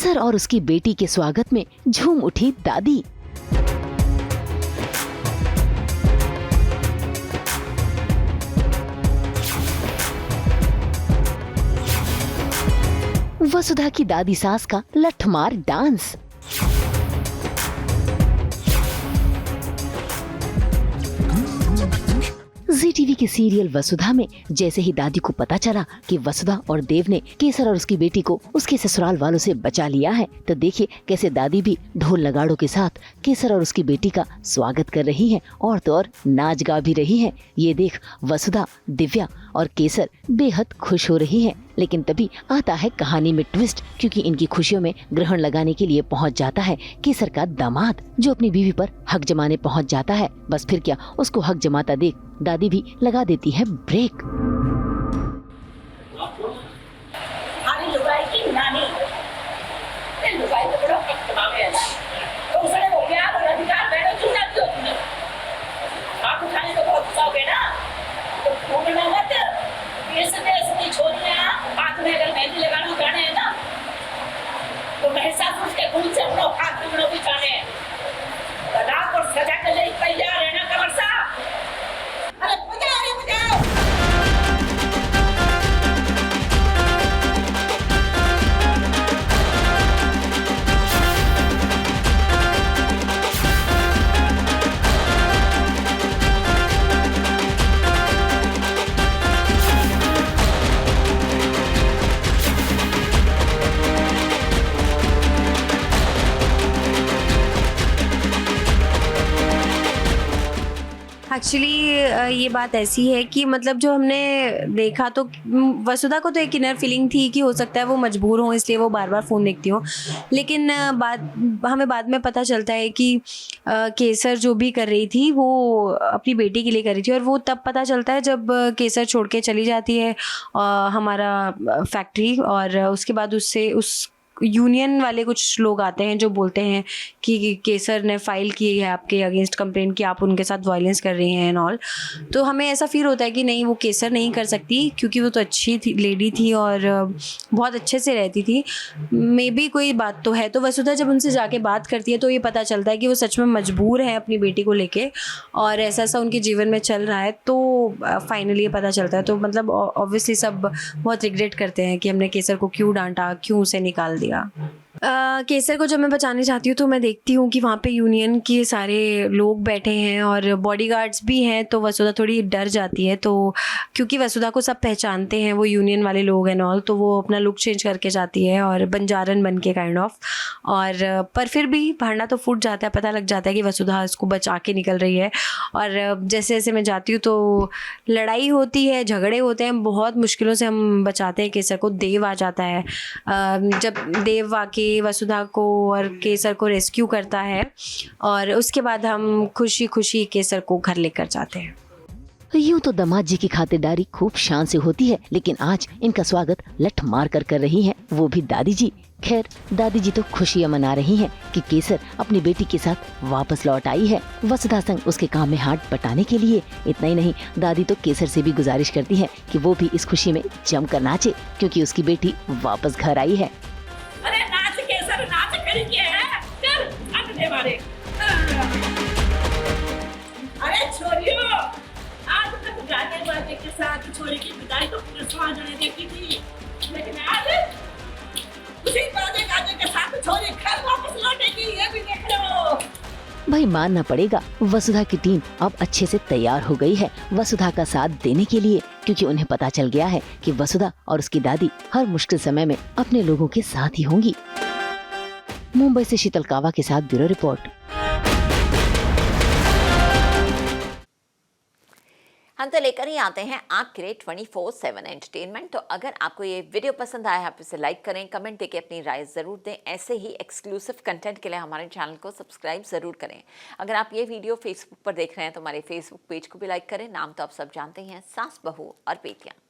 केसर और उसकी बेटी के स्वागत में झूम उठी दादी। वसुधा की दादी सास का लठमार डांस। जी टीवी के सीरियल वसुधा में जैसे ही दादी को पता चला कि वसुधा और देव ने केसर और उसकी बेटी को उसके ससुराल वालों से बचा लिया है, तो देखिए कैसे दादी भी ढोल नगाड़ों के साथ केसर और उसकी बेटी का स्वागत कर रही हैं और तो और नाच गा भी रही हैं। ये देख वसुधा, दिव्या और केसर बेहद खुश हो रही हैं। लेकिन तभी आता है कहानी में ट्विस्ट, क्योंकि इनकी खुशियों में ग्रहण लगाने के लिए पहुंच जाता है केसर का दामाद, जो अपनी बीवी पर हक जमाने पहुंच जाता है। बस फिर क्या, उसको हक जमाता देख दादी भी लगा देती है ब्रेक। एक्चुअली ये बात ऐसी है कि मतलब जो हमने देखा तो वसुधा को तो एक इनर फीलिंग थी कि हो सकता है वो मजबूर हो, इसलिए वो बार बार फ़ोन देखती हो। लेकिन हमें बाद में पता चलता है कि केसर जो भी कर रही थी वो अपनी बेटी के लिए कर रही थी, और वो तब पता चलता है जब केसर छोड़ के चली जाती है हमारा फैक्ट्री, और उसके बाद उससे उस यूनियन वाले कुछ लोग आते हैं जो बोलते हैं कि केसर ने फाइल की है आपके अगेंस्ट कंप्लेन कि आप उनके साथ वायलेंस कर रही हैं एंड ऑल। तो हमें ऐसा फील होता है कि नहीं, वो केसर नहीं कर सकती, क्योंकि वो तो अच्छी थी, लेडी थी और बहुत अच्छे से रहती थी। मे बी कोई बात तो है। तो वसुधा जब उनसे जाके बात करती है तो ये पता चलता है कि वो सच में मजबूर है अपनी बेटी को लेके, और ऐसा ऐसा उनके जीवन में चल रहा है। तो फाइनली ये पता चलता है। तो मतलब ऑब्वियसली सब बहुत रिग्रेट करते हैं कि हमने केसर को क्यों डांटा, क्यों उसे निकाल दिया। केसर को जब मैं बचाने जाती हूँ तो मैं देखती हूँ कि वहाँ पे यूनियन के सारे लोग बैठे हैं और बॉडीगार्ड्स भी हैं। तो वसुधा थोड़ी डर जाती है, तो क्योंकि वसुधा को सब पहचानते हैं, वो यूनियन वाले लोग एंड ऑल, तो वो अपना लुक चेंज करके जाती है और बंजारन बन के काइंड ऑफ। और पर फिर भी भांडा तो फूट जाता है, पता लग जाता है कि वसुधा इसको बचा के निकल रही है। और जैसे जैसे मैं जाती हूँ तो लड़ाई होती है, झगड़े होते हैं, बहुत मुश्किलों से हम बचाते हैं केसर को। देव आ जाता है। जब देव आके वसुधा को और केसर को रेस्क्यू करता है, और उसके बाद हम खुशी खुशी केसर को घर लेकर जाते हैं। यूं तो दामाद जी की खातिरदारी खूब शान से होती है, लेकिन आज इनका स्वागत लठ मार कर रही हैं, वो भी दादी जी। खैर, दादी जी तो खुशियां मना रही हैं कि केसर अपनी बेटी के साथ वापस लौट आई है वसुधा संग उसके काम में हाथ बटाने के लिए। इतना ही नहीं, दादी तो केसर से भी गुजारिश करती है कि वो भी इस खुशी में जमकर नाचे, क्योंकि उसकी बेटी वापस घर आई है। अरे नाच केसर, नाच करके है, चल अपने बारे। अरे छोरियों, आज तक गाने बाजे के साथ छोरी की विदाई तो पूरे समाज ने देखी थी, लेकिन आज उसी बाजे गाजे के साथ छोरी घर वापस लौटेगी, ये भी देख लो। भाई मानना पड़ेगा, वसुधा की टीम अब अच्छे से तैयार हो गई है वसुधा का साथ देने के लिए, क्योंकि उन्हें पता चल गया है कि वसुधा और उसकी दादी हर मुश्किल समय में अपने लोगों के साथ ही होंगी। मुंबई से शीतल कावा के साथ ब्यूरो रिपोर्ट। हम तो लेकर ही आते हैं आपके लिए 24/7 एंटरटेनमेंट। तो अगर आपको ये वीडियो पसंद आया, आप इसे लाइक करें, कमेंट देके अपनी राय ज़रूर दें। ऐसे ही एक्सक्लूसिव कंटेंट के लिए हमारे चैनल को सब्सक्राइब ज़रूर करें। अगर आप ये वीडियो फेसबुक पर देख रहे हैं तो हमारे फेसबुक पेज को भी लाइक करें। नाम तो आप सब जानते ही हैं, सास बहू और बेटियाँ।